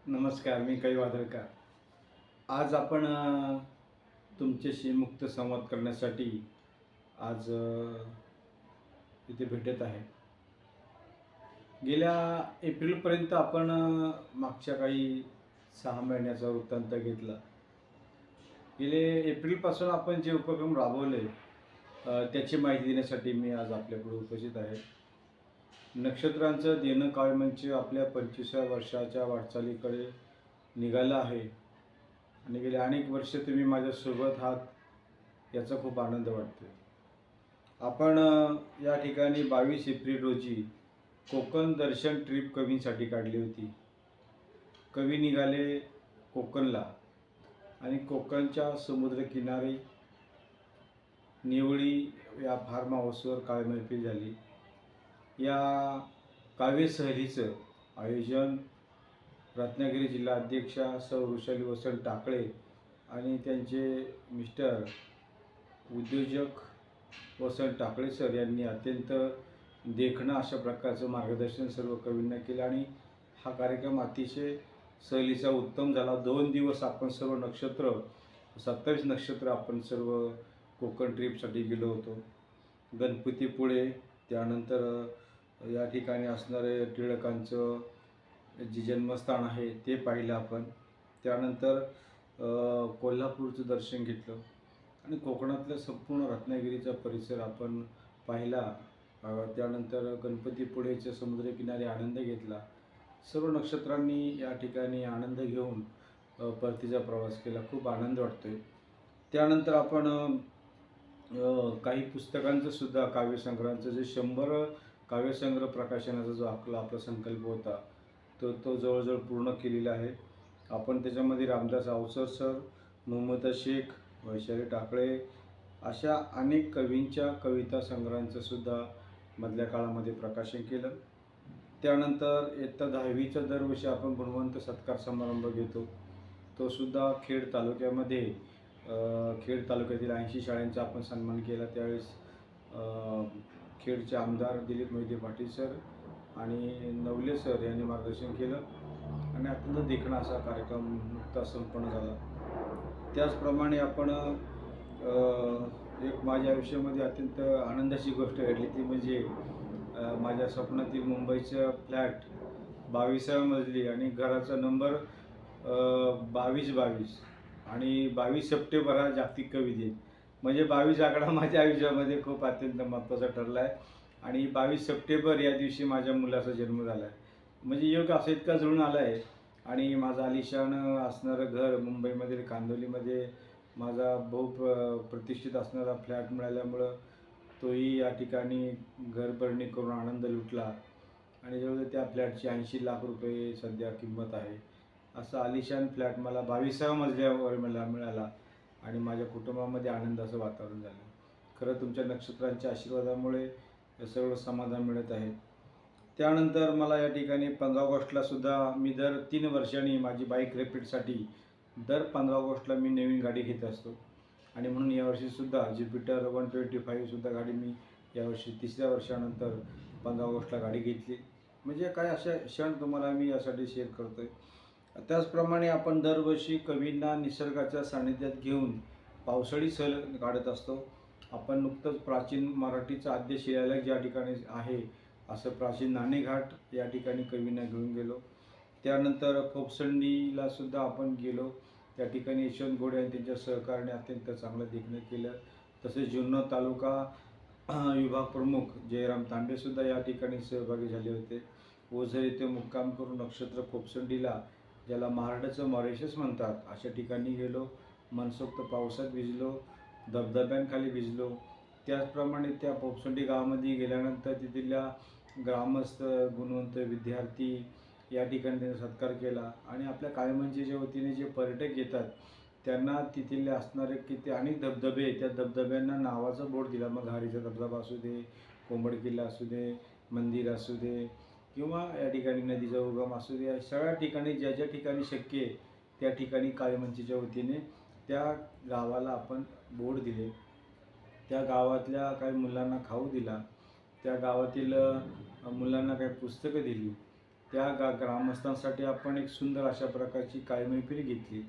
नमस्कार, मी कवी वादळकर. आज आपण तुमच्याशी मुक्त संवाद करण्यासाठी आज इथे भेटत आहे. गेल्या एप्रिलपर्यंत आपण मागच्या काही 6 महिन्याचा वृत्तांत घेतला. गेले एप्रिलपासून आपण जे उपक्रम राबवले त्याची माहिती देण्यासाठी मी आज आपल्यापुढे उपस्थित आहे. नक्षत्रांचं देणं काव्य मंच आपल्या 25व्या वर्षाच्या वाटचालीकडे निघालं आहे आणि गेले अनेक वर्ष तुम्ही माझ्यासोबत आहात याचा खूप आनंद वाटतो. आपण या ठिकाणी 22 एप्रिल रोजी कोकण दर्शन ट्रिप कवींसाठी काढली होती. कवी निघाले कोकणला आणि कोकणच्या समुद्रकिनारी निवळी या फार्म हाऊसवर काव्य मैफिल झाली. या काव्य सहलीचं आयोजन रत्नागिरी जिल्हा अध्यक्षा सौ वृषाली वसंत टाकळे आणि त्यांचे मिस्टर उद्योजक वसंत टाकळे सर यांनी अत्यंत देखणं अशा प्रकारचं मार्गदर्शन सर्व कवींना केलं आणि हा कार्यक्रम अतिशय सहलीचा उत्तम झाला. 2 दिवस आपण सर्व नक्षत्र 27 नक्षत्र आपण सर्व कोकण ट्रीपसाठी गेलो होतो. गणपतीपुळे, त्यानंतर या ठिकाणी असणारे टिळकांचं जे जन्मस्थान आहे ते पाहिलं आपण. त्यानंतर कोल्हापूरचं दर्शन घेतलं आणि कोकणातल्या संपूर्ण रत्नागिरीचा परिसर आपण पाहिला. त्यानंतर गणपतीपुळेच्या समुद्रकिनारी आनंद घेतला. सर्व नक्षत्रांनी या ठिकाणी आनंद घेऊन परतीचा प्रवास केला. खूप आनंद वाटतोय. त्यानंतर आपण काही पुस्तकांचं सुद्धा काव्यसंग्रहांचं जे 100 काव्यसंग्रह प्रकाशनाचा जो आपला संकल्प होता तो जवळजवळ पूर्ण केलेला आहे. आपण त्याच्यामध्ये रामदास अवसर सर, मोहम्मद शेख, वैशाली टाकळे अशा अनेक कवींच्या कविता संग्रहांचं सुद्धा मधल्या काळामध्ये प्रकाशन केलं. त्यानंतर इयत्ता 10वीचा दरवर्षी आपण गुणवंत सत्कार समारंभ घेतो. तो सुद्धा खेड तालुक्यामध्ये खेड तालुक्यातील 80 शाळांचा आपण सन्मान केला. त्यावेळेस खेडचे आमदार दिलीप मोहिते पाटील सर आणि नवले सर यांनी मार्गदर्शन केलं आणि अत्यंत देखणा असा कार्यक्रम नुकताच संपन्न झाला. त्याचप्रमाणे आपण एक माझ्या आयुष्यामध्ये अत्यंत आनंदाची गोष्ट घडली ती म्हणजे माझ्या स्वप्नातील मुंबईचं फ्लॅट 22व्या मजली आणि घराचा नंबर 2222 आणि 22 सप्टेंबर हा जागतिक कवी दिन. म्हणजे 22 आकडा माझ्या आयुष्यामध्ये खूप अत्यंत महत्त्वाचा ठरला आहे आणि 22 सप्टेंबर या दिवशी माझ्या मुलाचा जन्म झाला आहे. म्हणजे योग असा इतका जुळून आला आहे आणि माझं आलिशान असणारं घर मुंबईमधील कांदिवलीमध्ये माझा प्रतिष्ठित असणारा फ्लॅट मिळाल्यामुळं तोही या ठिकाणी घरभरणी करून आनंद लुटला आणि जवळजवळ त्या फ्लॅटची 80 लाख रुपये सध्या किंमत आहे. असा आलिशान फ्लॅट मला 22व्या मजल्यावर मिळाला आणि माझ्या कुटुंबामध्ये आनंदाचं वातावरण झालं. खरं तुमच्या नक्षत्रांच्या आशीर्वादामुळे हे सगळं समाधान मिळत आहे. त्यानंतर मला या ठिकाणी 15 ऑगस्टला सुद्धा मी दर 3 वर्षांनी माझी बाईक रिपीटसाठी दर 15 ऑगस्टला मी नवीन गाडी घेत असतो आणि म्हणून यावर्षीसुद्धा ज्युपिटर 125 सुद्धा गाडी मी यावर्षी 3ऱ्या वर्षानंतर 15 ऑगस्टला गाडी घेतली. म्हणजे काय असे क्षण तुम्हाला मी यासाठी शेअर करतो आहे. त्याचप्रमाणे आपण दरवर्षी कवींना निसर्गाच्या सान्निध्यात घेऊन पावसाळी सहल काढत असतो. आपण नुकतंच प्राचीन मराठीचं आद्य शिलालेख ज्या ठिकाणी आहे असं प्राचीन नाणेघाट या ठिकाणी कवींना घेऊन गेलो. त्यानंतर फोपसंडीला सुद्धा आपण गेलो. त्या ठिकाणी यशवंत घोडे आणि त्यांच्या सहकार्याने अत्यंत चांगलं देखणं केलं. तसेच जुन्नर तालुका विभाग प्रमुख जयराम तांबेसुद्धा या ठिकाणी सहभागी झाले होते. ओझर येथे मुक्काम करून नक्षत्र फोपसंडीला ज्याला महाराष्ट्राचं मॉरिशस म्हणतात अशा ठिकाणी गेलो. मनसोक्त पावसात भिजलो, धबधब्यांखाली भिजलो. त्याचप्रमाणे त्या फोपसंडी गावामध्ये गेल्यानंतर तिथल्या ग्रामस्थ, गुणवंत विद्यार्थी या ठिकाणी त्यांचा सत्कार केला आणि आपल्या कायमंचेच्या वतीने जे पर्यटक येतात त्यांना तिथले असणारे किती अनेक धबधबे त्या धबधब्यांना नावाचा बोर्ड दिला. मग घारीचा धबधबा असू दे, कोंबड किल्ला असू दे, मंदिर असू दे किंवा या ठिकाणी नदीचा उगम असू दे, सगळ्या ठिकाणी ज्या ज्या ठिकाणी शक्य आहे त्या ठिकाणी कायमंचेच्या वतीने त्या गावाला आपण बोर्ड दिले. त्या गावातल्या काही मुलांना खाऊ दिला. त्या गावातील मुलांना काही पुस्तकं दिली. त्या ग्रामस्थांसाठी आपण एक सुंदर अशा प्रकारची काळी मैफिल घेतली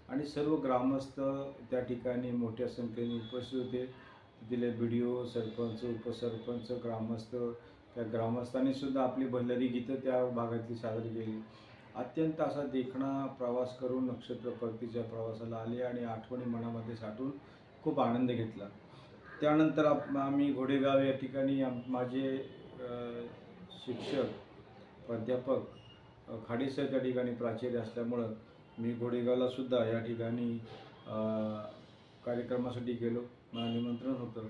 आणि सर्व ग्रामस्थ त्या ठिकाणी मोठ्या संख्येने उपस्थित होते. तिथले BDO, सरपंच, उपसरपंच, ग्रामस्थ, त्या ग्रामस्थांनी सुद्धा आपली भल्लरी गीतं त्या भागातली सादर केली. अत्यंत असा देखणा प्रवास करून नक्षत्र परतीच्या प्रवासाला आले आणि आठवणी मनामध्ये साठवून खूप आनंद घेतला. त्यानंतर आम्ही घोडेगाव या ठिकाणी माझे शिक्षक, प्राध्यापक खाडे सर त्या ठिकाणी प्राचार्य असल्यामुळं मी घोडेगावला सुद्धा या ठिकाणी कार्यक्रमासाठी गेलो. मला निमंत्रण होतं.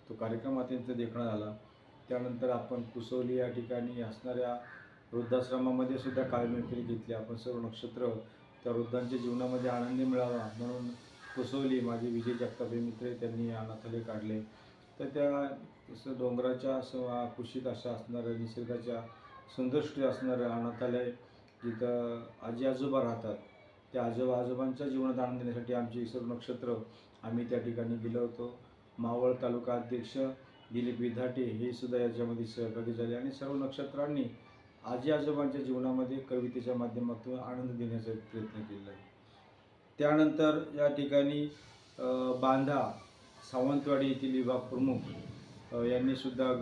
तो कार्यक्रम अत्यंत देखणा झाला. त्यानंतर आपण कुसवली या ठिकाणी असणाऱ्या वृद्धाश्रमामध्ये सुद्धा काळी मैफिल घेतली. आपण सर्व नक्षत्र त्या वृद्धांच्या जीवनामध्ये आनंद मिळावा म्हणून कुसवली, माझे विजय जगतापे मित्र, त्यांनी अनाथालय काढले. तर त्या डोंगराच्या कुशीत अशा असणाऱ्या निसर्गाच्या सुंदरसृष्टी असणारं अनाथालय, जिथं आजी आजोबा राहतात, त्या आजोबांच्या जीवनात आनंद देण्यासाठी आमची सर्व नक्षत्र आम्ही त्या ठिकाणी गेलो होतो. मावळ तालुका अध्यक्ष दिलीप विधाटे हे सुद्धा याच्यामध्ये सहभागी झाले आणि सर्व नक्षत्रांनी आजी आजोबांच्या जीवनामध्ये कवितेच्या माध्यमातून आनंद देण्याचा प्रयत्न केला आहे. त्यानंतर या ठिकाणी बांधा सावंतवाडी येथील विभाग प्रमुख यांनी सुद्धा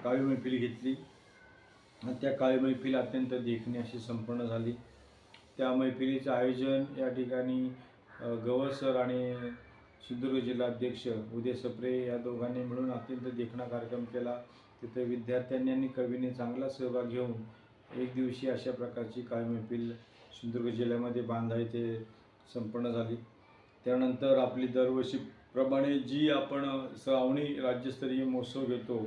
काळी मैफिल घेतली आणि त्या काळी मैफिल अत्यंत देखणी अशी संपन्न झाली. त्या मैफिलीचं आयोजन या ठिकाणी गवळ सर आणि सिंधुदुर्ग जिल्हाध्यक्ष उदय सप्रे या दोघांनी मिळून अत्यंत देखणा कार्यक्रम केला. तिथे विद्यार्थ्यांनी आणि कवींनी चांगला सहभाग घेऊन एक दिवशी अशा प्रकारची काळी मैफिल सिंधुदुर्ग जिल्ह्यामध्ये बांधा येथे संपन्न झाली. त्यानंतर आपली दरवर्षीप्रमाणे जी आपण श्रावणी राज्यस्तरीय महोत्सव घेतो,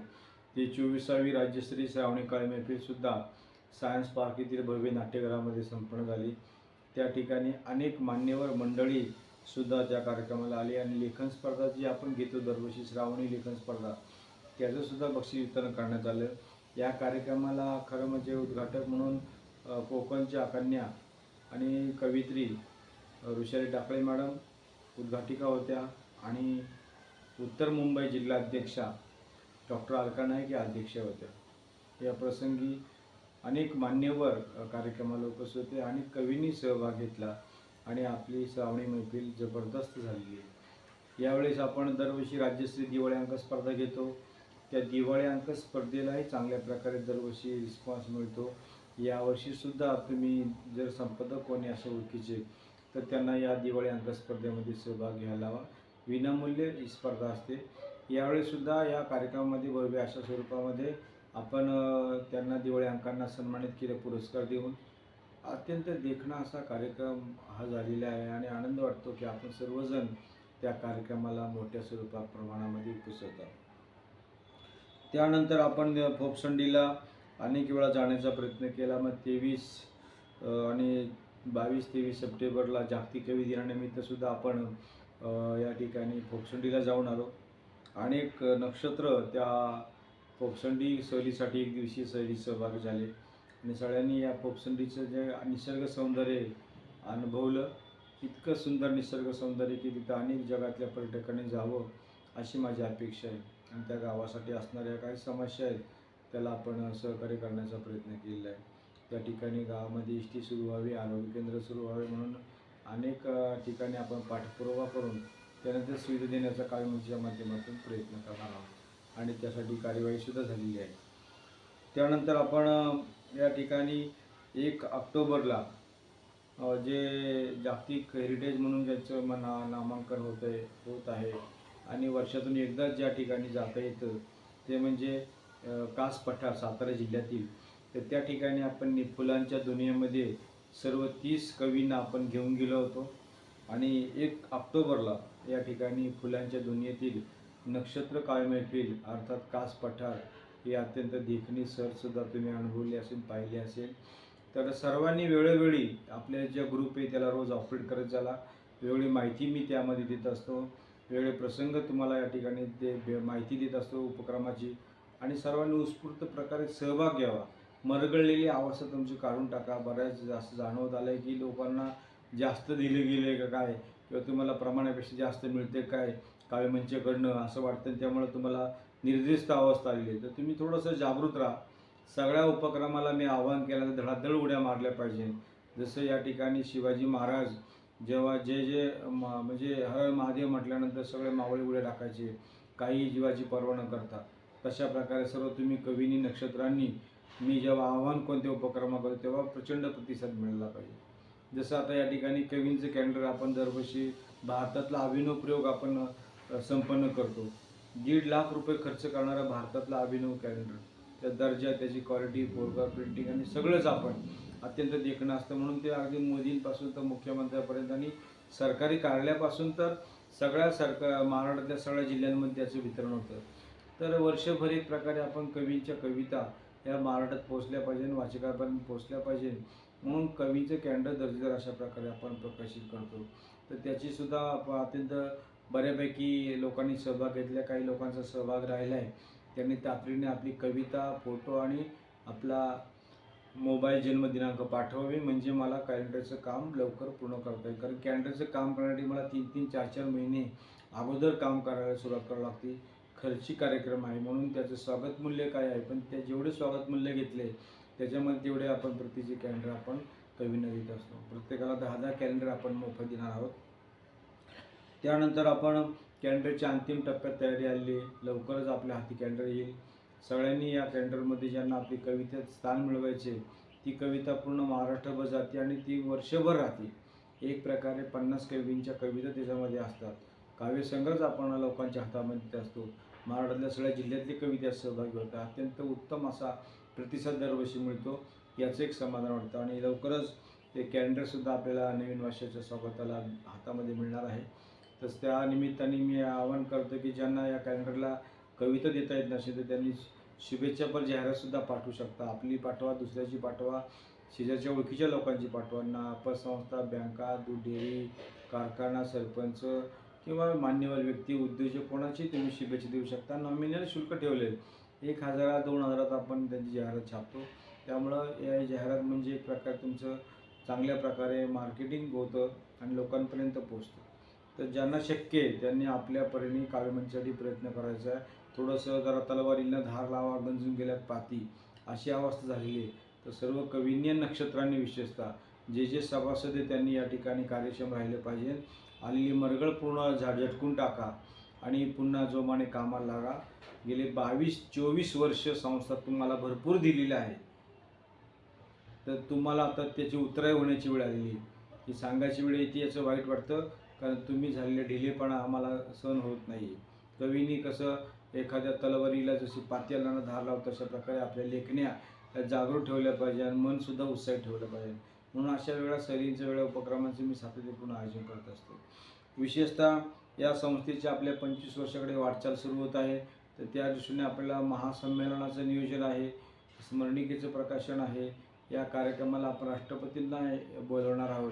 ती 24वी राज्यस्तरीय श्रावणी काळी मैफिलसुद्धा सायन्स पार्क येथील भव्य नाट्यगृहामध्ये संपन्न झाली. त्या ठिकाणी अनेक मान्यवर मंडळीसुद्धा त्या कार्यक्रमाला आली आणि लेखन स्पर्धा जी आपण घेतो दरवर्षी श्रावणी लेखन स्पर्धा, त्याचंसुद्धा बक्षीस वितरण करण्यात आलं. या कार्यक्रमाला खरं म्हणजे उद्घाटक म्हणून कोकणच्या कन्या आणि कवयित्री ऋषाली टाकळे मॅडम उद्घाटिका होत्या आणि उत्तर मुंबई जिल्हाध्यक्षा डॉक्टर अलका नाईक या अध्यक्ष होत्या. या प्रसंगी अनेक मान्यवर कार्यक्रमाला उपस्थित होते आणि कवींनी सहभाग घेतला आणि आपली श्रावणी मैफिल जबरदस्त झालेली आहे. यावेळेस आपण दरवर्षी राज्यस्तरीय दिवाळी अंक स्पर्धा घेतो. त्या दिवाळी अंक स्पर्धेलाही चांगल्या प्रकारे दरवर्षी रिस्पॉन्स मिळतो. यावर्षीसुद्धा तुम्ही जर संपादक कोणी असे ओळखीचे तर त्यांना या दिवाळी अंक स्पर्धेमध्ये सहभाग घ्यायला हवा. विनामूल्य ही स्पर्धा असते. यावेळीसुद्धा या कार्यक्रमामध्ये भव्य अशा स्वरूपामध्ये आपण त्यांना दिवाळी अंकांना सन्मानित केलं पुरस्कार देऊन. अत्यंत देखणा असा कार्यक्रम हा झालेला आहे आणि आनंद वाटतो की आपण सर्वजण त्या कार्यक्रमाला मोठ्या स्वरूपात प्रमाणामध्ये उपस्थित आहोत. त्यानंतर आपण फोपसंडीला अनेक वेळा जाण्याचा प्रयत्न केला. मग 23 आणि 22-23 सप्टेंबरला जागतिक कवी दिनानिमित्तसुद्धा आपण या ठिकाणी फोपसंडीला जाऊन आलो. अनेक नक्षत्र त्या फोपसंडी सहलीसाठी एक दिवसीय सहलीत सहभागी झाले आणि सगळ्यांनी या फोपसंडीचं जे निसर्ग सौंदर्य अनुभवलं. इतकं सुंदर निसर्ग सौंदर्य की तिथं अनेक जगातल्या पर्यटकांनी जावं अशी माझी अपेक्षा आहे आणि त्या गावासाठी असणाऱ्या काही समस्या आहेत त्याला आपण सहकार्य करण्याचा प्रयत्न केलेला आहे. त्या ठिकाणी गावामध्ये एस टी सुरू व्हावी, आरोग्य केंद्र सुरू व्हावे म्हणून अनेक ठिकाणी आपण पाठपुरावा करून त्यानंतर सुविधा देण्याचा काळी मैफिलीच्या माध्यमातून प्रयत्न करणार आहोत आणि त्यासाठी कार्यवाहीसुद्धा झालेली आहे. त्यानंतर आपण या ठिकाणी 1 ऑक्टोबरला जे जागतिक हेरिटेज म्हणून ज्याचं नामांकन होत आहे आणि वर्षातून एकदाच ज्या ठिकाणी जाता येतं ते म्हणजे कास पठार सातारा जिल्ह्यातील. तर त्या ठिकाणी आपण फुलांच्या दुनियेमध्ये सर्व 30 कवींना आपण घेऊन गेलो होतो आणि 1 ऑक्टोबरला या ठिकाणी फुलांच्या दुनियेतील नक्षत्र काळी मैफिल अर्थात कास पठार ही अत्यंत देखणी सरसुद्धा तुम्ही अनुभवली असेल, पाहिली असेल. तर सर्वांनी वेळोवेळी आपले जे ग्रुप आहे त्याला रोज ऑपरेट करत चला. वेगवेगळी माहिती मी त्यामध्ये देत असतो, वेगवेगळे प्रसंग तुम्हाला या ठिकाणी ते माहिती देत असतो उपक्रमाची आणि सर्वांनी उत्स्फूर्त प्रकारे सहभाग घ्यावा. मरगळलेली अवस्था तुमची काढून टाका. बऱ्याच जास्त जाणवत आलं आहे की लोकांना जास्त दिले गेले का काय किंवा तुम्हाला प्रमाणापेक्षा जास्त मिळते काय काळी मंचाकडनं असं वाटतं. त्यामुळे तुम्हाला निर्दिष्ट अवस्था आलेली आहे. तर तुम्ही थोडंसं जागृत राहा सगळ्या उपक्रमाला मी आवाहन केलं तर धडाधड उड्या मारल्या पाहिजे. जसं या ठिकाणी शिवाजी महाराज जेव्हा जे म्हणजे हर महादेव म्हटल्यानंतर सगळे मावळे उड्या टाकायचे, काही जीवाची पर्वा न करता. तशा प्रकारे सर्व तुम्ही कवींनी, नक्षत्रांनी मी जेव्हा आव्हान कोणत्या उपक्रम करतो तेव्हा प्रचंड प्रतिसाद मिळाला पाहिजे. जसं आता या ठिकाणी कवींचं कॅलेंडर आपण दरवर्षी भारतातला अभिनव प्रयोग आपण संपन्न करतो. 1.5 लाख रुपये खर्च करणारा भारतातला अभिनव कॅलेंडर, त्या दर्जा, त्याची क्वालिटी, पोरगा, प्रिंटिंग आणि सगळंच आपण अत्यंत देखणं असतं. म्हणून ते अगदी मोदींपासून तर मुख्यमंत्र्यापर्यंत आणि सरकारी कार्यालयापासून तर सगळ्या महाराष्ट्रातल्या सगळ्या जिल्ह्यांमध्ये त्याचं वितरण होतं. तर वर्षभर एक प्रकारे आपण कवींच्या कविता या महाराष्ट्रात पोहोचल्या पाहिजे आणि वाचकांपर्यंत पोहोचल्या पाहिजे, म्हणून कवीचं कॅलेंडर दर्जेदार अशा प्रकारे आपण प्रकाशित करतो. तर त्याचीसुद्धा अत्यंत बऱ्यापैकी लोकांनी सहभाग घेतला. काही लोकांचा सहभाग राहिला आहे. त्यांनी तातडीने आपली कविता, फोटो आणि आपला मोबाईल जन्मदिनांक पाठवावे, म्हणजे मला कॅलेंडरचं काम लवकर पूर्ण करता येईल. कारण कॅलेंडरचं काम करण्यासाठी मला 3-3, 4-4 महिने अगोदर काम करायला सुरुवात करावी लागते. खर्ची कार्यक्रम आहे, म्हणून त्याचं स्वागत मूल्य काय आहे, पण ते जेवढे स्वागत मूल्य घेतले त्याच्यामध्ये तेवढे आपण प्रतीचे कॅलेंडर आपण कवींना देत असतो. प्रत्येकाला 10-10 कॅलेंडर आपण मोफत देणार आहोत. त्यानंतर आपण कॅलेंडरच्या अंतिम टप्प्यात तयारी आली. लवकरच आपल्या हाती कॅलेंडर येईल. सगळ्यांनी या कॅलेंडरमध्ये ज्यांना आपली कवितेत स्थान मिळवायचे, ती कविता पूर्ण महाराष्ट्रभर जाते आणि ती वर्षभर राहते. एक प्रकारे 50 कवींच्या कविता त्याच्यामध्ये असतात. काव्यसंग्रहच आपण लोकांच्या हातामध्ये असतो. महाराष्ट्रातल्या सगळ्या जिल्ह्यातले कवी त्यात सहभागी होतात. अत्यंत उत्तम असा प्रतिसाद दरवर्षी मिळतो, याचं एक समाधान वाटतं. आणि लवकरच ते कॅलेंडरसुद्धा आपल्याला नवीन वर्षाच्या स्वागताला हातामध्ये मिळणार आहे. तर त्या निमित्ताने मी आवाहन करतो की ज्यांना या कॅलेंडरला कविता देता येत नसेल तर त्यांनी शुभेच्छापर जाहिरातसुद्धा पाठवू शकता. आपली पाठवा, दुसऱ्याची पाठवा, शेजारच्या ओळखीच्या लोकांची पाठवा. पतसंस्था, बँका, दूध डेअरी, कारखाना, सरपंच किंवा मान्यवर व्यक्ती, उद्योजक कोणाची तुम्ही शुभेच्छा देऊ शकता. नॉमिनल शुल्क ठेवले 1,000, 2,000 आपण त्यांची जाहिरात छापतो. त्यामुळं या जाहिरात म्हणजे एक प्रकारे तुमचं चांगल्या प्रकारे मार्केटिंग होतं आणि लोकांपर्यंत पोचतं. तर ज्यांना शक्य आहे त्यांनी आपल्या परीने काव्यमंचासाठी प्रयत्न करायचा आहे. थोडंसं जरा तलवारीला धार लावा, गंजून गेल्यात पाती, अशी अवस्था झालेली आहे. तर सर्व कवींनी आणि नक्षत्रांनी विशेषतः जे सभासद आहे त्यांनी या ठिकाणी कार्यक्षम राहिले पाहिजे. आलेली मरगळ पूर्ण झटकून टाका आणि पुन्हा जोमाने कामाला लागा. गेले 22-24 वर्ष संस्था तुम्हाला भरपूर दिलेलं आहे. तर तुम्हाला आता त्याची उतराई होण्याची वेळ आलेली आहे. ही सांगायची वेळ येते, याचं वाईट वाटतं, कारण तुम्ही झालेले ढिलेपणा आम्हाला सहन होत नाही. कवींनी कसं एखाद्या तलवारीला जशी पात्याला धार लावतो तशा प्रकारे आपल्या लेखण्या त्या जागरूक ठेवल्या पाहिजे आणि मनसुद्धा उत्साहित ठेवलं पाहिजे. म्हणून अशा वेळा सरींच्या वेळा उपक्रमांचे मी सातत्यपूर्ण आयोजन करत असतो. विशेषतः या संस्थेच्या आपल्या 25 वर्षाकडे वाटचाल सुरू होत आहे. तर त्या दृष्टीने आपल्याला महासंमेलनाचं नियोजन आहे, स्मरणिकेचं प्रकाशन आहे. या कार्यक्रमाला आपण राष्ट्रपतींना बोलवणार आहोत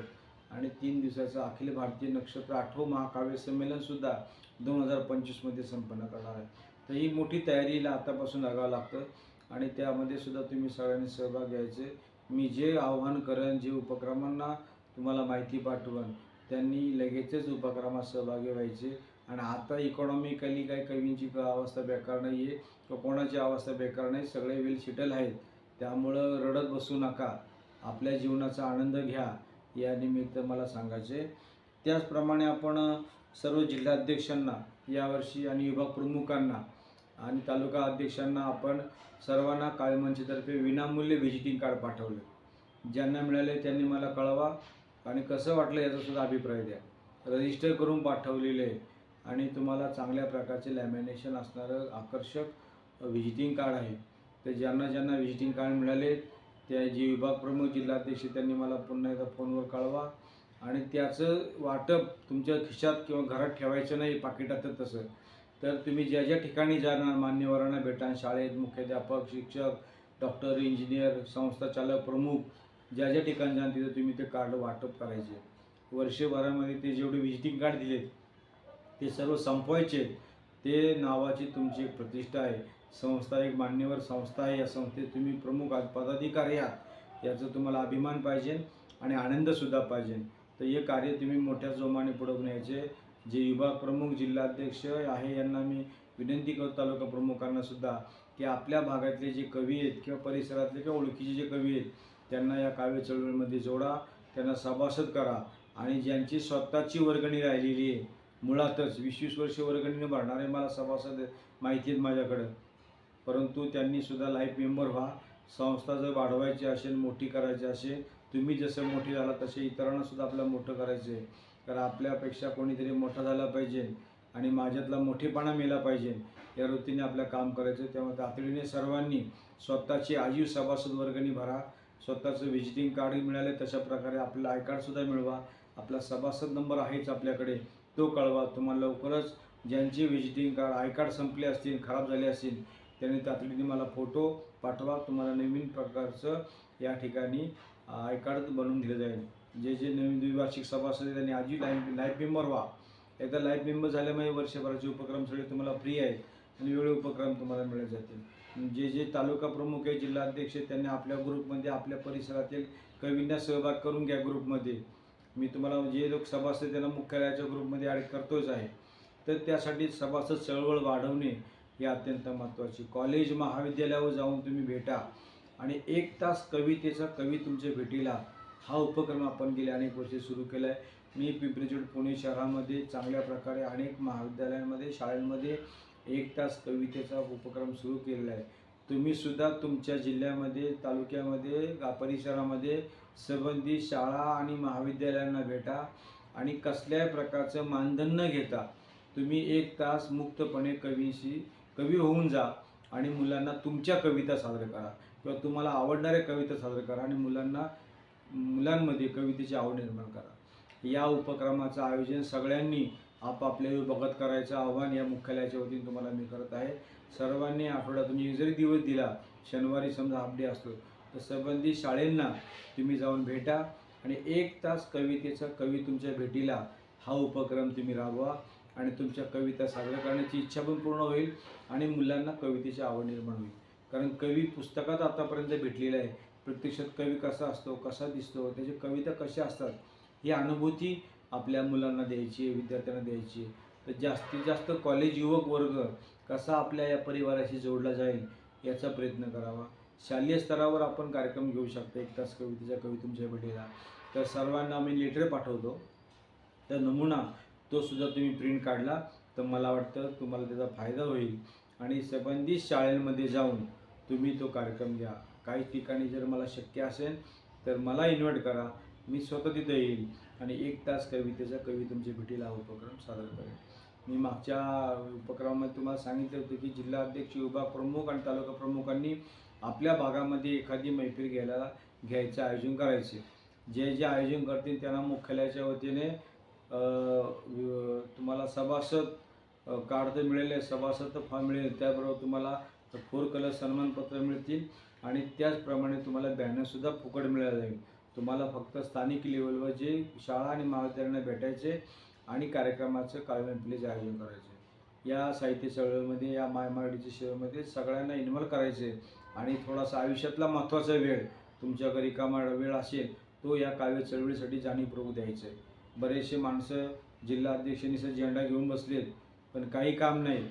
आणि 3 दिवसाचं अखिल भारतीय नक्षत्र 8वं महाकाव्य संमेलनसुद्धा 2025मध्ये संपन्न करणार आहे. तर ही मोठी तयारीला आतापासून लागावं लागतं आणि त्यामध्ये सुद्धा तुम्ही सगळ्यांनी सहभाग घ्यायचे. मी जे आव्हान करेन, जे उपक्रमांना तुम्हाला माहिती पाठवेन, त्यांनी लगेचच उपक्रमात सहभागी व्हायचे. आणि आता इकॉनॉमिकली काही कवींची अवस्था बेकार नाही आहे किंवा कोणाची अवस्था बेकार नाही, सगळे वेल सेटल आहेत. त्यामुळं रडत बसू नका, आपल्या जीवनाचा आनंद घ्या, या निमित्त मला सांगायचे. त्याचप्रमाणे आपण सर्व जिल्हाध्यक्षांना यावर्षी आणि विभाग प्रमुखांना आणि तालुका अध्यक्षांना आपण सर्वांना काव्यमंचतर्फे विनामूल्य व्हिजिटिंग कार्ड पाठवलं. ज्यांना मिळाले त्यांनी मला कळवा आणि कसं वाटलं याचासुद्धा अभिप्राय द्या. रजिस्टर करून पाठवलेले आणि तुम्हाला चांगल्या प्रकारचे लॅमिनेशन असणारं आकर्षक व्हिजिटिंग कार्ड आहे. तर ज्यांना ज्यांना व्हिजिटिंग कार्ड मिळाले त्या जे विभाग प्रमुख, जिल्हाध्यक्ष त्यांनी मला पुन्हा एकदा फोनवर कळवा. आणि त्याचं वाटप तुमच्या खिशात किंवा घरात ठेवायचं नाही, पाकिटातच तसं. तर तुम्ही ज्या ज्या ठिकाणी जाणार, मान्यवरांना भेटा, शाळेत मुख्याध्यापक, शिक्षक, डॉक्टर, इंजिनियर, संस्था चालक, प्रमुख, ज्या ज्या ठिकाणी जाणार तिथं तुम्ही ते कार्ड वाटप करायचे. वर्षभरामध्ये ते जेवढे व्हिजिटिंग कार्ड दिलेत ते सर्व संपवायचे. ते नावाची तुमची एक प्रतिष्ठा आहे. संस्था एक मान्यवर संस्था आहे. या संस्थेत तुम्ही प्रमुख पदाधिकारी आहात, याचा तुम्हाला अभिमान पाहिजे आणि आनंदसुद्धा पाहिजे. तर हे कार्य तुम्ही मोठ्या जोमाने पुढे न्यायचे. जे विभाग प्रमुख, जिल्हाध्यक्ष आहे यांना मी विनंती करतो, तालुका प्रमुखांना सुद्धा, की आपल्या भागातले जे कवी आहेत किंवा परिसरातले किंवा ओळखीचे जे कवी आहेत त्यांना या काव्य चळवळीमध्ये जोडा, त्यांना सभासद करा. आणि ज्यांची स्वतःची वर्गणी राहिलेली आहे, मुळातच 20-20 वर्ष वर्गणीने भरणारे मला सभासद माहिती आहेत माझ्याकडं, परंतु त्यांनीसुद्धा लाईफ मेंबर व्हा. संस्था जर वाढवायची असेल, मोठी करायची असेल, तुम्ही जसं मोठी झाला तसे इतरांनासुद्धा आपल्याला मोठं करायचं आहे. कारण आपल्यापेक्षा कोणीतरी मोठा झाला पाहिजे आणि माझ्यातला मोठेपणा मेला पाहिजे, या वृत्तीने आपलं काम करायचं. त्यामुळे तातडीने सर्वांनी स्वतःची आजीव सभासद वर्गणी भरा. स्वतःचं व्हिजिटिंग कार्ड मिळाले तशा प्रकारे आपलं आय कार्डसुद्धा मिळवा. आपला सभासद नंबर आहेच आपल्याकडे, तो कळवा. तुम्हाला लवकरच ज्यांचे व्हिजिटिंग कार्ड आय कार्ड संपले असतील, खराब झाले असतील, त्यांनी तातडीने मला फोटो पाठवा. तुम्हाला नवीन प्रकारचं या ठिकाणी आय कार्ड बनवून दिलं जाईल. जे जे नवीन द्विवार्षिक सभासद आहेत त्यांनी आजी लाईफ मेंबर व्हा. एकदा लाईफ मेंबर झाल्यामुळे वर्षभराचे उपक्रम सगळे तुम्हाला फ्री आहेत आणि वेगळे उपक्रम तुम्हाला मिळत जातील. जे जे तालुका प्रमुख आहे, जिल्हाध्यक्ष आहेत, त्यांनी आपल्या ग्रुपमध्ये आपल्या परिसरातील कवींना सहभाग करून घ्या ग्रुपमध्ये. मी तुम्हाला जे लोक सभासद त्यांना मुख्यालयाच्या ग्रुपमध्ये ॲड करतोच आहे. तर त्यासाठी सभासद चळवळ वाढवणे हे अत्यंत महत्त्वाचे. कॉलेज महाविद्यालयावर जाऊन तुम्ही भेटा आणि 1 तास कवितेचा कवी तुमच्या भेटीला, हा उपक्रम आपण गेले अनेक वर्षे सुरू केला आहे. मी पिंपरी चिंचवड पुणे शहरामध्ये चांगल्या प्रकारे अनेक महाविद्यालयांमध्ये, शाळांमध्ये 1 तास कवितेचा उपक्रम सुरू केलेला आहे. तुम्हीसुद्धा तुमच्या जिल्ह्यामध्ये, तालुक्यामध्ये, परिसरामध्ये संबंधित शाळा आणि महाविद्यालयांना भेटा आणि कसल्याही प्रकारचं मानधन न घेता तुम्ही 1 तास मुक्तपणे कवी होऊन जा आणि मुलांना तुमच्या कविता सादर करा किंवा तुम्हाला आवडणाऱ्या कविता सादर करा आणि मुलांमध्ये कवितेची आवड निर्माण करा. या उपक्रमाचं आयोजन सगळ्यांनी आपापल्या विभागात करायचं आव्हान या मुख्यालयाच्या वतीने तुम्हाला मी करत आहे. सर्वांनी आठवड्यातून एक जरी दिवस दिला, शनिवारी समजा हाफ डे असतो, तर संबंधित शाळेंना तुम्ही जाऊन भेटा आणि 1 तास कवितेचा कवी तुमच्या भेटीला, हा उपक्रम तुम्ही राबवा आणि तुमच्या कविता सादर करण्याची इच्छा पण पूर्ण होईल आणि मुलांना कवितेची आवड निर्माण होईल. कारण कवी पुस्तकात आतापर्यंत भेटलेला आहे, प्रत्यक्षात कवी कसा असतो, कसा दिसतो, त्याची कविता कशा असतात, ही अनुभूती आपल्या मुलांना द्यायची आहे, विद्यार्थ्यांना द्यायची आहे. तर जास्तीत जास्त कॉलेज युवक वर्ग कसा आपल्या या परिवाराशी जोडला जाईल याचा प्रयत्न करावा. शालेय स्तरावर आपण कार्यक्रम घेऊ शकतो, 1 तास कवितेचा कवी तुमच्या भेटीला. तर सर्वांना मी लेटर पाठवतो, तर नमुना तो सुद्धा तुम्ही प्रिंट काढला तर मला वाटतं तुम्हाला त्याचा फायदा होईल आणि संबंधित शाळेमध्ये जाऊन तुम्ही तो कार्यक्रम घ्या. काही ठिकाणी जर मला शक्य असेल तर मला इन्व्हाइट करा, मी स्वतः तिथं येईल आणि 1 तास कवितेचा कवी तुमच्या भेटीला हा उपक्रम सादर करेन. मी मागच्या उपक्रमामध्ये तुम्हाला सांगितलं होतं की जिल्हा अध्यक्ष, विभाग प्रमुख आणि तालुका प्रमुखांनी आपल्या भागामध्ये एखादी मैफिल घ्यायचं आयोजन करायचे. जे जे आयोजन करतील त्यांना मुख्यालयाच्या वतीने तुम्हाला सभासद कार्ड तर मिळेल, सभासद फॉर्म मिळेल, त्याबरोबर तुम्हाला 4 कलर सन्मानपत्र मिळतील आणि त्याचप्रमाणे तुम्हाला बॅनरसुद्धा फुकट मिळाला जाईल. तुम्हाला फक्त स्थानिक लेवलवर जे शाळा आणि महाविद्यालयांना भेटायचे आणि कार्यक्रमाचं काव्य मैफिलीचे आयोजन करायचे. या साहित्य चळवळीमध्ये, या माय मराठीच्या सेवेमध्ये सगळ्यांना इन्व्हॉल्व करायचे आणि थोडासा आयुष्यातला महत्त्वाचा वेळ तुमच्याकडे रिकामा वेळ असेल तो या काव्य चळवळीसाठी जाणीवपूर्वक द्यायचं आहे. बरेचसे माणसं जिल्हा अध्यक्षांनी झेंडा घेऊन बसलेत पण काही काम नाही,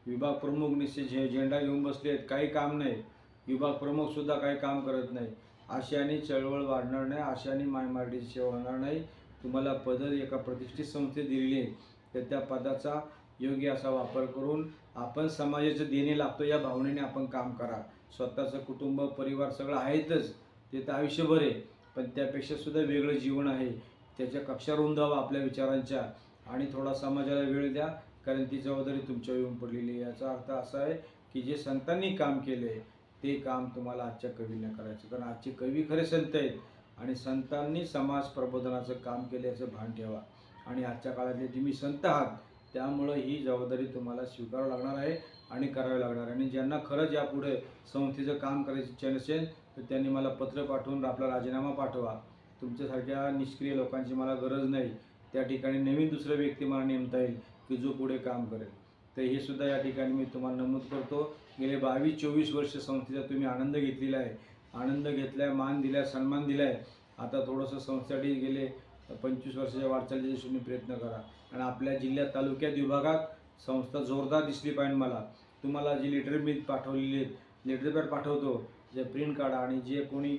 विभाग प्रमुख निश्चित झेंडा घेऊन बसलेत, काही काम नाही, विभाग प्रमुखसुद्धा काही काम करत नाही. अशाने चळवळ वाढणार नाही, अशाने माय मराठीची सेवा होणार नाही. तुम्हाला पद एका प्रतिष्ठित संस्थेत दिलेली आहे, तर त्या पदाचा योग्य असा वापर करून आपण समाजाचं देणे लागतो या भावनेने आपण काम करा. स्वतःचं कुटुंब, परिवार सगळं आहेतच, ते तर आयुष्यभर आहे, पण त्यापेक्षासुद्धा वेगळं जीवन आहे. त्याच्या कक्षा रुंदावा आपल्या विचारांच्या आणि थोडा समाजाला वेळ द्या, कारण ती जबाबदारी तुमच्यावर येऊन पडलेली आहे. याचा अर्थ असा आहे की जे संतांनी काम केले ते काम तुम्हाला आजच्या कवींना करायचं. कारण आजचे कवी खरे संत आहेत आणि संतांनी समाज प्रबोधनाचं काम केल्याचं भान ठेवा आणि आजच्या काळातले तुम्ही संत आहात, त्यामुळं ही जबाबदारी तुम्हाला स्वीकारावं लागणार आहे आणि करावी लागणार आहे. आणि ज्यांना खरंच यापुढे संस्थेचं काम करायची इच्छा नसेल तर त्यांनी मला पत्र पाठवून आपला राजीनामा पाठवा. तुमच्यासारख्या निष्क्रिय लोकांची मला गरज नाही. त्या ठिकाणी नवीन दुसरा व्यक्ती मला नेमता येईल की जो पुढे काम करेल. तर हे सुद्धा या ठिकाणी मी तुम्हाला नमूद करतो. गेले 22-24 वर्ष संस्थेचा तुम्ही आनंद घेतलेला आहे, आनंद घेतला आहे, मान दिला आहे, सन्मान दिला आहे. आता थोडंसं संस्थेसाठी गेले 25 वर्षाच्या वाटचालीच्या दिशेने प्रयत्न करा आणि आपल्या जिल्ह्यात, तालुक्यात, विभागात संस्था जोरदार दिसली पाहिजे मला. तुम्हाला जी लेटर मी पाठवलेली आहेत, लेटर पॅड पाठवतो, जे प्रिंट काढा आणि जे कोणी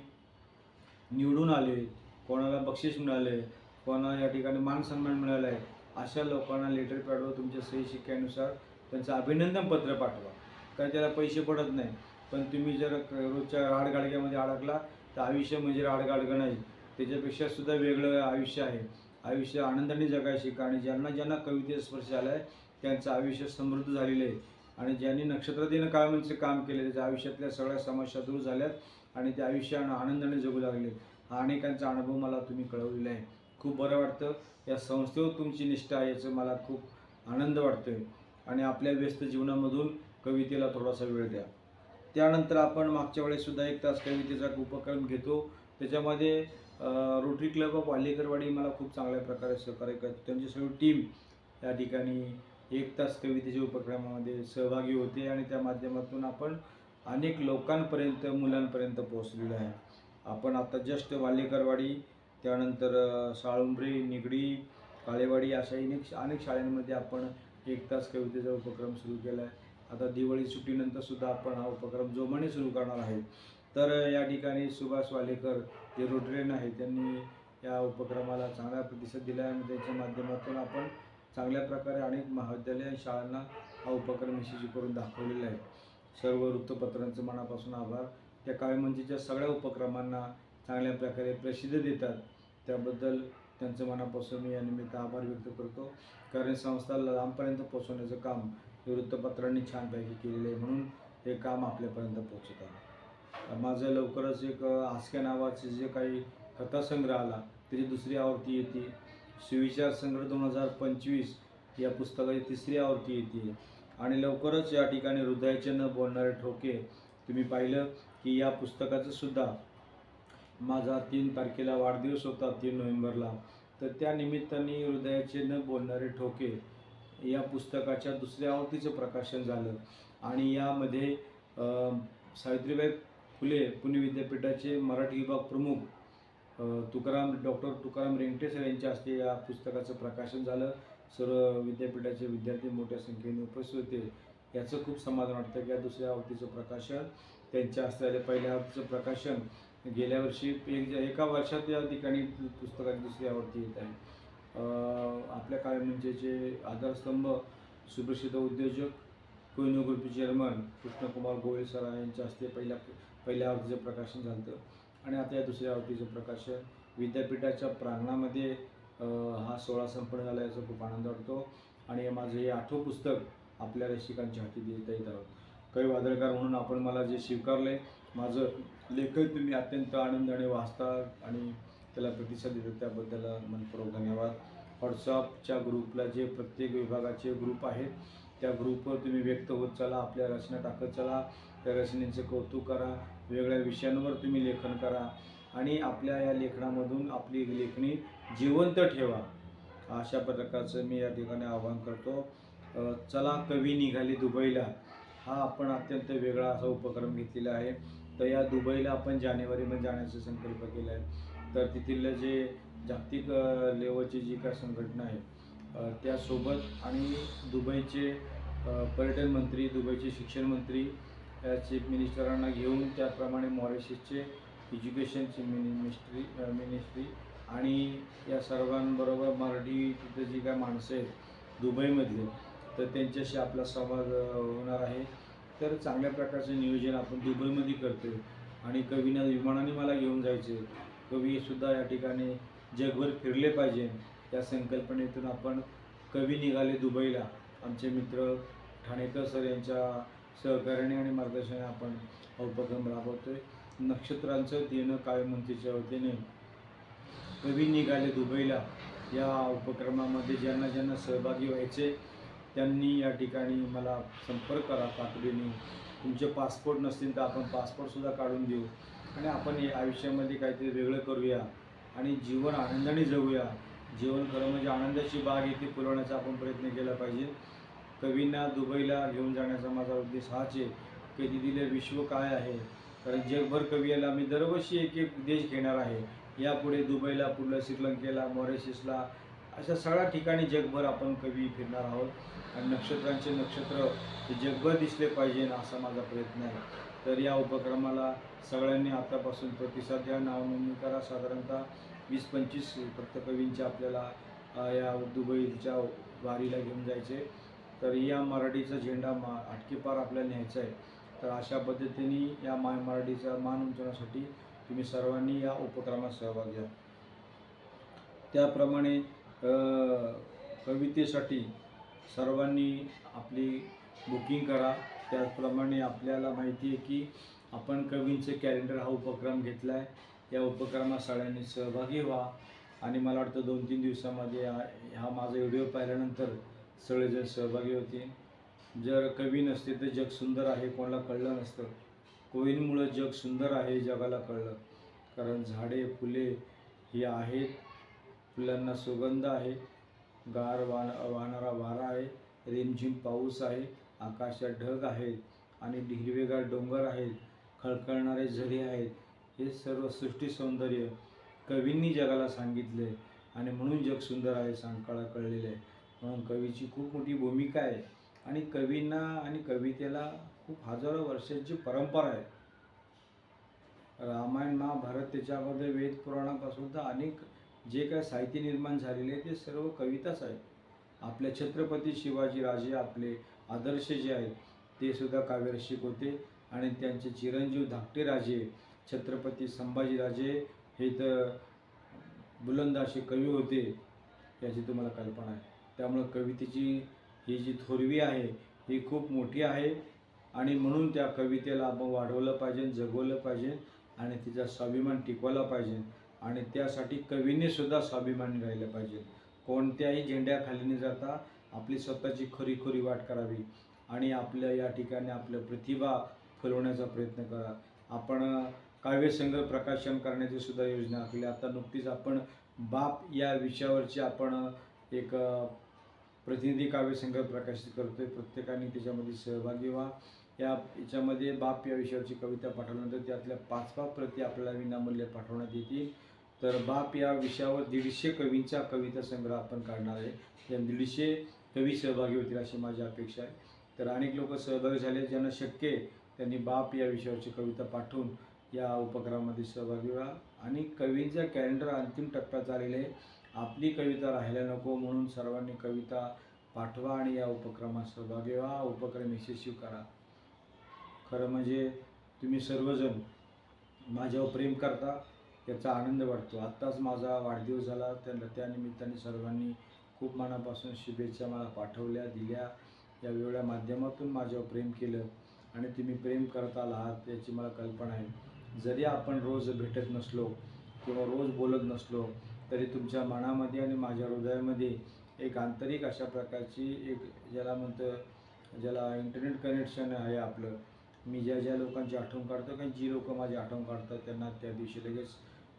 निवडून आले, कोणाला बक्षीस मिळाले, कोणाला या ठिकाणी मानसन्मान मिळाला आहे, अशा लोकांना लेटर पॅडवर तुमच्या सही शिक्क्यानुसार त्यांचं अभिनंदन पत्र पाठवा. काही त्याला पैसे पडत नाही. पण तुम्ही जर रोजच्या राडगाडग्यामध्ये अडकला तर आयुष्य म्हणजे राडगाडगं नाही, त्याच्यापेक्षा सुद्धा वेगळं आयुष्य आहे. आयुष्य आनंदाने जगायला शिका आणि ज्यांना ज्यांना कवितेचा स्पर्श झाला आहे त्यांचं आयुष्य समृद्ध झालेलं आहे. आणि ज्यांनी नक्षत्रदिन काळमेंचं काम केले त्याच्या आयुष्यातल्या सगळ्या समस्या दूर झाल्यात आणि ते आयुष्यानं आनंदाने जगू लागले. हा अनेकांचा अनुभव मला तुम्ही कळवलेला आहे. खूप बरं वाटतं. या संस्थेवर तुमची निष्ठा आहे याचं मला खूप आनंद वाटतो आहे. आणि आपल्या व्यस्त जीवनामधून कवितेला थोडासा वेळ द्या. त्यानंतर आपण मागच्या वेळेससुद्धा 1 तास कवितेचा उपक्रम घेतो. त्याच्यामध्ये रोटरी क्लब ऑफ वाल्हेकरवाडी मला खूप चांगल्या प्रकारे सहकार्य करते. त्यांची सगळी टीम या ठिकाणी 1 तास कवितेच्या उपक्रमामध्ये सहभागी होते आणि त्या माध्यमातून आपण अनेक लोकांपर्यंत, मुलांपर्यंत पोहोचलेलो आहे. आपण आता जस्ट वाल्हेकरवाडी, त्यानंतर साळुंबरी, निगडी, काळेवाडी अशा अनेक शाळांमध्ये आपण 1 तास कवितेचा उपक्रम सुरू केला आहे. आता दिवाळी सुट्टीनंतरसुद्धा आपण हा उपक्रम जोमाने सुरू करणार आहे. तर या ठिकाणी सुभाष वाल्हेकर जे रोटरीयन आहे त्यांनी या उपक्रमाला चांगला प्रतिसाद दिला आहे आणि त्याच्या माध्यमातून आपण चांगल्या प्रकारे अनेक महाविद्यालय आणि शाळांना हा उपक्रम यशस्वी करून दाखवलेला आहे. सर्व वृत्तपत्रांचं मनापासून आभार. त्या काळेमंजीच्या सगळ्या उपक्रमांना चांगल्या प्रकारे प्रसिद्धी देतात, त्याबद्दल त्यांचं मनापासून मी या निमित्त आभार व्यक्त करतो. कारण संस्थाला लांबपर्यंत पोहोचवण्याचं काम हे वृत्तपत्रांनी छानपैकी केलेलं आहे, म्हणून हे काम आपल्यापर्यंत पोहोचत आहे. माझं लवकरच एक आस्क्या नावाचे जे काही कथासंग्रह आला त्याची 2री आवृत्ती येते. सुविचार संग्रह 2025 या पुस्तकाची 3री आवृत्ती येते. आणि लवकरच या ठिकाणी हृदयाचे न बोलणारे ठोके, तुम्ही पाहिलं की या पुस्तकाचं सुद्धा माझा 3 तारखेला वाढदिवस होता, 3 नोव्हेंबरला. तर त्या निमित्ताने हृदयाचे न बोलणारे ठोके या पुस्तकाच्या 2ऱ्या आवृत्तीचं प्रकाशन झालं. आणि यामध्ये सावित्रीबाई फुले पुणे विद्यापीठाचे मराठी विभाग प्रमुख डॉक्टर तुकाराम रेंगटे सर यांच्या हस्ते या पुस्तकाचं प्रकाशन झालं. सर्व विद्यापीठाचे विद्यार्थी मोठ्या संख्येने उपस्थित होते. याचं खूप समाधान वाटतं की या 2ऱ्या आवृत्तीचं प्रकाशन त्यांच्या हस्ते झालं. पहिल्या आवृत्तीचं प्रकाशन गेल्या वर्षी एका वर्षात या ठिकाणी पुस्तकाची 2री आवृत्ती येत आहे. आपल्या काळेमंजीचे आधारस्तंभ सुप्रसिद्ध उद्योजक कोहिनूर ग्रुपचे चेअरमन कृष्णकुमार गोयल सर यांच्या हस्ते पहिल्या आवृत्तीचं प्रकाशन झालं. आणि आता या 2ऱ्या आवृत्तीचं प्रकाशन विद्यापीठाच्या प्रांगणामध्ये हा सोहळा संपन्न झाला, याचा खूप आनंद वाटतो. आणि माझं हे 8वं पुस्तक आपल्या रसिकांच्या हाती देता येत आहोत. कवी वादळकार म्हणून आपण मला जे स्वीकारले, माझं लेखन तुम्ही अत्यंत आनंदाने वाचता आणि त्याला प्रतिसाद देतात, त्याबद्दल मनपूर्वक धन्यवाद. व्हॉट्सअपच्या ग्रुपला जे प्रत्येक विभागाचे ग्रुप आहेत त्या ग्रुपवर तुम्ही व्यक्त होत चला, आपल्या रचना टाकत चला, त्या रचनेचं कौतुक करा, वेगळ्या विषयांवर तुम्ही लेखन करा आणि आपल्या या लेखनामधून आपली लेखणी जिवंत ठेवा, अशा प्रकारचं मी या ठिकाणी आवाहन करतो. चला कवी निघाले दुबईला, हा आपण अत्यंत वेगळा असा उपक्रम घेतलेला आहे. तर या दुबईला आपण जानेवारीमध्ये जाण्याचा संकल्प केला आहे. तर तिथलं जे जागतिक लेवलची जी काय संघटना आहे त्यासोबत आणि दुबईचे पर्यटन मंत्री, दुबईचे शिक्षण मंत्री, चीफ मिनिस्टरांना घेऊन, त्याप्रमाणे मॉरिशसचे एज्युकेशनची मिनिस्ट्री आणि या सर्वांबरोबर मराठी तिथं जी काय माणसं आहेत दुबईमधले, तर त्यांच्याशी आपला संवाद होणार आहे. तर चांगल्या प्रकारचं नियोजन आपण दुबईमध्ये करतो आहे. आणि कवींना विमानाने मला घेऊन जायचे, कवीसुद्धा या ठिकाणी जगभर फिरले पाहिजे, या संकल्पनेतून आपण कवी निघाले दुबईला आमचे मित्र ठाणेकर सर यांच्या सहकार्याने आणि मार्गदर्शनाने आपण हा उपक्रम राबवतो आहे. नक्षत्रांचं देणं काळेमंजीच्या वतीने कवी निघाले दुबईला या उपक्रमामध्ये ज्यांना ज्यांना सहभागी व्हायचे त्यांनी या ठिकाणी मला संपर्क करा तातडीने. तुमचे पासपोर्ट नसतील तर आपण पासपोर्टसुद्धा काढून देऊ आणि आपण हे आयुष्यामध्ये काहीतरी वेगळं करूया आणि जीवन आनंदाने जगूया. जीवन खरं म्हणजे आनंदाची बाग इथे फुलवण्याचा आपण प्रयत्न केला पाहिजे. कवींना दुबईला घेऊन जाण्याचा माझा उद्देश हाच आहे की तिथले विश्व काय आहे, कारण जगभर कवी याला मी दरवर्षी एक एक देश घेणार आहे. यापुढे दुबईला, पुढलं श्रीलंकेला, मॉरिशसला, अशा सगळ्या ठिकाणी जगभर आपण कवी फिरणार आहोत आणि नक्षत्रांचे नक्षत्र हे जगभर दिसले पाहिजे असा माझा प्रयत्न आहे. तर या उपक्रमाला सगळ्यांनी आतापासून प्रतिसाद द्या, नावनोंदणी करा. साधारणतः 20-25 फक्त कवींचे आपल्याला या दुबईच्या वारीला घेऊन जायचे. तर या मराठीचा झेंडा आटकीपार आपल्याला न्यायचा आहे. तर अशा पद्धतीने या मराठीचा मान उंचावण्यासाठी तुम्ही सर्वांनी या उपक्रमात सहभाग घ्या. त्याप्रमाणे कवितेसाठी सर्वांनी आपली बुकिंग करा. त्याचप्रमाणे आपल्याला माहिती आहे की आपण कवींचे कॅलेंडर हा उपक्रम घेतला आहे. या उपक्रमात सगळ्यांनी सहभागी व्हा आणि मला वाटतं 2-3 दिवसामध्ये हा माझा व्हिडिओ पाहिल्यानंतर सगळेजण सहभागी होतील. जर कवी नसते तर जग सुंदर आहे कोणाला कळलं नसतं. कवींमुळं जग सुंदर आहे जगाला कळलं. कारण झाडे फुले ही आहेत, फुलांना सुगंध आहे, गार वाहणारा वारा आहे, रिमझिम पाऊस आहे, आकाशात ढग आहेत आणि हिरवेगार डोंगर आहेत, खळखळणारे झरे आहेत. हे सर्व सृष्टी सौंदर्य कवींनी जगाला सांगितले आणि म्हणून जग सुंदर आहे कळलेलं आहे. म्हणून कवीची खूप मोठी भूमिका आहे आणि कवींना आणि कवितेला खूप हजारो वर्षांची परंपरा आहे. रामायण महाभारत त्याच्यामध्ये वेद पुराणापासून तर अनेक जे काय साहित्य निर्माण झालेले आहे ते सर्व कविताच आहे. आपल्या छत्रपती शिवाजी राजे आपले आदर्श जे आहेत ते सुद्धा काव्यरसिक होते आणि त्यांचे चिरंजीव धाकटे राजे छत्रपती संभाजीराजे हे तर बुलंद असे कवी होते याची तुम्हाला कल्पना आहे. त्यामुळं कवितेची ही जी थोरवी आहे ही खूप मोठी आहे आणि म्हणून त्या कवितेला आपण वाढवलं पाहिजे, जगवलं पाहिजे आणि तिचा स्वाभिमान टिकवला पाहिजे आणि त्यासाठी कवींनी सुद्धा स्वाभिमानी राहिलं पाहिजे. कोणत्याही झेंड्याखाली न जाता आपली स्वतःची खरी वाट करावी आणि आपल्या या ठिकाणी आपलं प्रतिभा फुलवण्याचा प्रयत्न करा. आपण काव्यसंग्रह प्रकाशन करण्याची सुद्धा योजना आखली. आता नुकतीच आपण बाप या विषयावरची आपण एक प्रतिनिधी काव्यसंग्रह प्रकाशित करतोय. प्रत्येकाने त्याच्यामध्ये सहभागी व्हा. याच्यामध्ये बाप या विषयावरची कविता पाठवल्यानंतर त्यातल्या 5 प्रती आपल्याला विनामूल्य पाठवण्यात येतील. तर बाप या विषयावर 150 कवींचा कविता संग्रह आपण काढणार आहे. या 150 कवी सहभागी होतील अशी माझी अपेक्षा आहे. तर अनेक लोक सहभागी झाले. ज्यांना शक्य आहे त्यांनी बाप या विषयावरची कविता पाठवून या उपक्रमामध्ये सहभागी व्हा आणि कवींचा कॅलेंडर अंतिम टप्प्यात आलेले आहे. आपली कविता राहायला नको म्हणून सर्वांनी कविता पाठवा आणि या उपक्रमात सहभागी व्हा. उपक्रम यशस्वी करा. खरं म्हणजे तुम्ही सर्वजण माझ्यावर प्रेम करता याचा आनंद वाटतो. आत्ताच माझा वाढदिवस झाला. त्यानिमित्ताने सर्वांनी खूप मनापासून शुभेच्छा मला पाठवल्या, दिल्या. या वेगवेगळ्या माध्यमातून माझ्यावर प्रेम केलं आणि तुम्ही प्रेम करत आहात याची मला कल्पना आहे. जरी आपण रोज भेटत नसलो किंवा रोज बोलत नसलो तरी तुमच्या मनामध्ये आणि माझ्या हृदयामध्ये एक आंतरिक अशा प्रकारची एक ज्याला इंटरनेट कनेक्शन आहे आपलं. मी ज्या लोकांची आठवण काढतो किंवा जी लोकं माझी आठवण काढतात त्यांना त्या दिवशी लगेच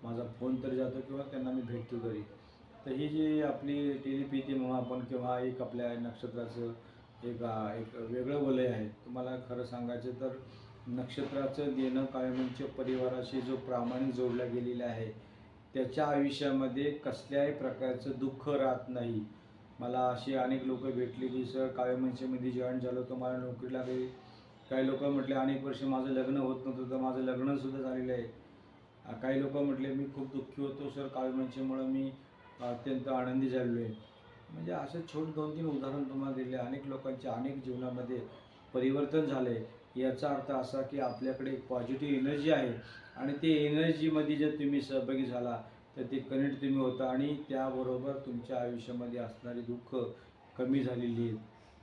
माझा फोन तर जातो किंवा त्यांना मी भेटतो तरी. तर ही जी आपली टेलिपॅथी म्हणून आपण किंवा एक आपल्या नक्षत्राचं एक वेगळं वलय आहे. तुम्हाला खरं सांगायचं तर नक्षत्राचं देणं कायमच्या परिवाराशी जो प्रामाणिक जोडला गेलेला आहे त्याच्या आयुष्यामध्ये कसल्याही प्रकारचं दुःख राहत नाही. मला अशी अनेक लोक भेटली की सर काव्यमंचमध्ये जॉईन झालो तर मला नोकरी लागली. काही लोक म्हटले अनेक वर्ष माझं लग्न होत नव्हतं तर माझं लग्नसुद्धा झालेलं आहे. काही लोक म्हटले मी खूप दुःखी होतो सर काव्यमंचमुळं मी अत्यंत आनंदी झालेलो आहे. म्हणजे असं 2-3 उदाहरण तुम्हाला दिले. अनेक लोकांच्या अनेक जीवनामध्ये परिवर्तन झाले. याचा अर्थ असा की आपल्याकडे एक पॉझिटिव्ह एनर्जी आहे आणि ते एनर्जीमध्ये जर तुम्ही सहभागी झाला तर ते कनेक्ट तुम्ही होता आणि त्याबरोबर तुमच्या आयुष्यामध्ये असणारी दुःख कमी झालेली आहेत.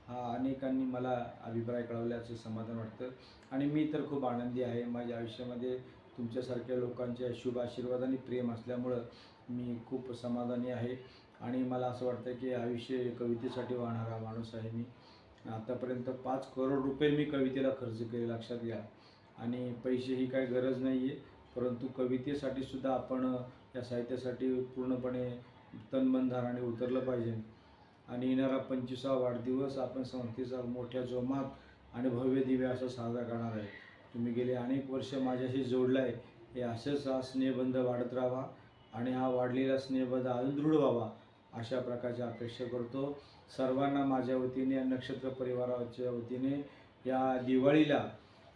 हा अनेकांनी मला अभिप्राय कळवल्याचं समाधान वाटतं आणि मी तर खूप आनंदी आहे. माझ्या आयुष्यामध्ये तुमच्यासारख्या लोकांच्या शुभ आशीर्वाद आणि प्रेम असल्यामुळं मी खूप समाधानी आहे आणि मला असं वाटतं की आयुष्य कवितेसाठी वाहणारा माणूस आहे मी. आतापर्यंत 5 करोड रुपये मी कवितेला खर्च केले लक्षात घ्या. आणि पैसे ही काही गरज नाही आहे परंतु कवितेसाठी सुद्धा आपण या साहित्यासाठी पूर्णपणे तन धनाने उतरलं पाहिजे. आणि येणारा 25वा वाढदिवस आपण संस्थेचा मोठ्या जोमात आणि भव्य दिव्य असं साजरा करणार आहे. तुम्ही गेले अनेक वर्ष माझ्याशी जोडलं आहे. हे असंच हा स्नेहबंध वाढत राहावा आणि हा वाढलेला स्नेहबंध अजून दृढ व्हावा अशा प्रकारची अपेक्षा करतो. सर्वांना माझ्या वतीने, नक्षत्र परिवाराच्या वतीने या दिवाळीला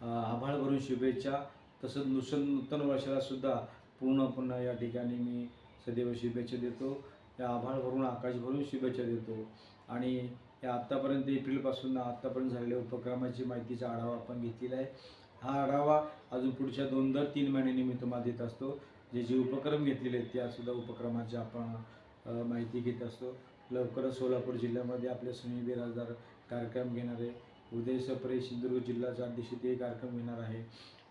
आभाळ भरून शुभेच्छा. तसंच नूतन वर्षाला सुद्धा पुन्हा या ठिकाणी मी सदैव शुभेच्छा देतो. या आभाळ भरून आकाश भरून शुभेच्छा देतो. आणि या आत्तापर्यंत एप्रिलपासून आत्तापर्यंत झालेल्या उपक्रमाची माहितीचा आढावा आपण घेतलेला आहे. हा आढावा अजून पुढच्या 2-3 महिन्यांनी मी तुम्हाला देत असतो. जे उपक्रम घेतलेले आहेत त्यासुद्धा उपक्रमाची आपण माहिती घेत असतो. लवकरच सोलापूर जिल्ह्यामध्ये आपले सुनील बिराजदार कार्यक्रम घेणार आहे. उदय सप्रे सिंधुदुर्ग जिल्ह्याचा अध्यक्षतेय कार्यक्रम घेणार आहे.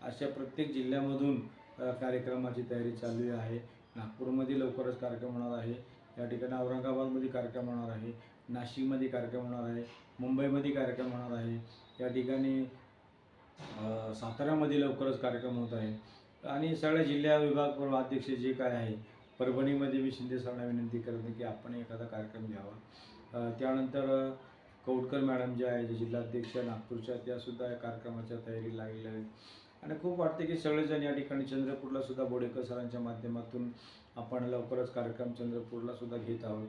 अशा प्रत्येक जिल्ह्यामधून कार्यक्रमाची तयारी चालू आहे. नागपूरमध्ये लवकरच कार्यक्रम होणार आहे. या ठिकाणी औरंगाबादमध्ये कार्यक्रम होणार आहे. नाशिकमध्ये कार्यक्रम होणार आहे. मुंबईमध्ये कार्यक्रम होणार आहे. या ठिकाणी साताऱ्यामध्ये लवकरच कार्यक्रम होत आहे. आणि सगळ्या जिल्हा विभाग अध्यक्ष जे काय आहे, परभणीमध्ये मी शिंदे सरांना विनंती करते की आपण एखादा कार्यक्रम घ्यावा. त्यानंतर कौटकर मॅडम ज्या आहे, जे जिल्हाध्यक्ष नागपूरच्या, त्यासुद्धा या कार्यक्रमाच्या तयारी लागलेल्या आहेत. आणि खूप वाटते की सगळेजण या ठिकाणी चंद्रपूरला सुद्धा बोडेकर सरांच्या माध्यमातून आपण लवकरच कार्यक्रम चंद्रपूरला सुद्धा घेत आहोत.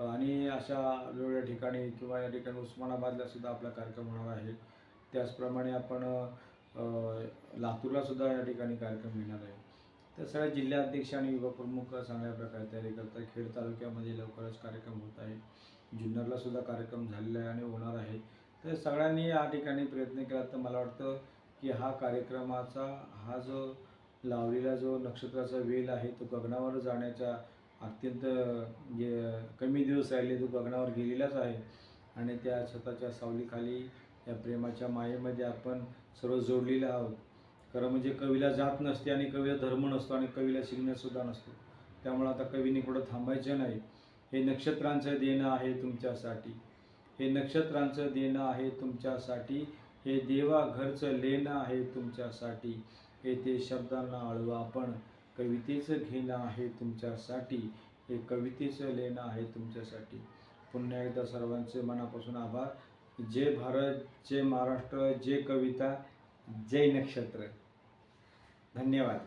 आणि अशा वेगवेगळ्या ठिकाणी किंवा या ठिकाणी उस्मानाबादला सुद्धा आपला कार्यक्रम होणार आहे. त्याचप्रमाणे आपण लातूरला सुद्धा या ठिकाणी कार्यक्रम घेणार आहे. तर सगळ्या जिल्हाध्यक्ष आणि विभाग प्रमुख चांगल्या प्रकारे तयारी करतात. खेड तालुक्यामध्ये लवकरच कार्यक्रम होत आहे. जुन्नरला सुद्धा कार्यक्रम झालेला आहे आणि होणार आहे. तर सगळ्यांनी या ठिकाणी प्रयत्न केला तर मला वाटतं की हा कार्यक्रमाचा हा जो लावलेला जो नक्षत्राचा वेल आहे तो गगनावर जाण्याचा अत्यंत कमी दिवस राहिले, तो गगनावर गेलेलाच आहे. आणि त्या छताच्या सावलीखाली या प्रेमाच्या मायेमध्ये आपण सर्व जोडलेले आहोत. खरं म्हणजे कवीला जात नसते आणि कवीला धर्म नसतो आणि कवीला सिग्नलसुद्धा नसतो. त्यामुळं आता कवीने कुठं थांबायचं नाही. हे नक्षत्रांचं देणं आहे तुमच्यासाठी, हे नक्षत्रांचं देणं आहे तुमच्यासाठी, हे देवा घरचं लेणं आहे तुमच्यासाठी, हे ते शब्दांना आळवा आपण कवितेचं घेणं आहे तुमच्यासाठी, हे कवितेचं लेणं आहे तुमच्यासाठी. पुन्हा एकदा सर्वांचे मनापासून आभार. जय भारत, जय महाराष्ट्र, जय कविता, जय नक्षत्र. धन्यवाद.